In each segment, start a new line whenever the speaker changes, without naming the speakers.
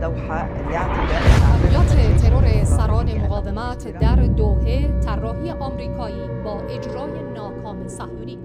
دوحة الاعتداء
عملیات ترور سران مقاومت در دوحه طراحی آمریکایی با اجرای ناکام صهیونی.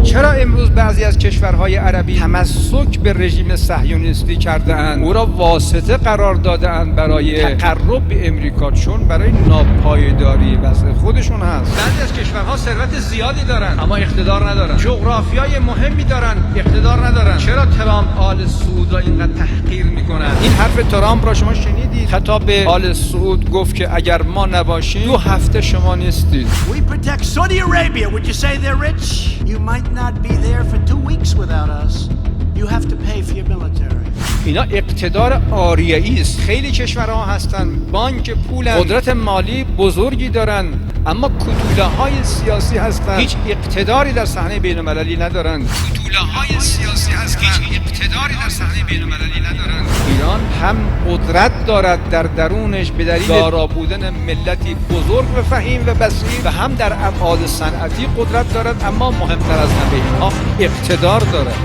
چرا امروز بعضی از کشورهای عربی تمسک به رژیم صهیونیستی کرده اند؟ او را واسطه قرار داده اند برای تقرب به امریکا، چون برای ناپایداری وضع خودشون هست. بعضی از کشورها ثروت زیادی دارن اما اقتدار ندارن، جغرافیای مهمی دارن اقتدار ندارن. چرا ترامپ آل سعود را اینقدر تحقیر میکنن؟ این حرف ترامپ را شما شنیدید؟ خطاب به آل سعود گفت که اگر ما نباشیم 2 هفته شما نیستید.
We protect Saudi Arabia. Would you say they're rich? You might not be there for 2 weeks without us. You have to pay for your military.
اینا اقتدار آریایی است. خیلی کشورها هستن بانک پولن، قدرت مالی بزرگی دارن، اما کتوله‌های سیاسی هستن، هیچ اقتداری در صحنه بین‌المللی ندارن. کتوله‌های سیاسی هستن، هیچ اقتداری در صحنه بین‌المللی ندارن. ایران هم قدرت دارد در درونش به دلیل دارا بودن ملتی بزرگ و فهیم و بسیط، و هم در ابعاد صنعتی قدرت دارد، اما مهمتر از همه اینها اقتدار دارد.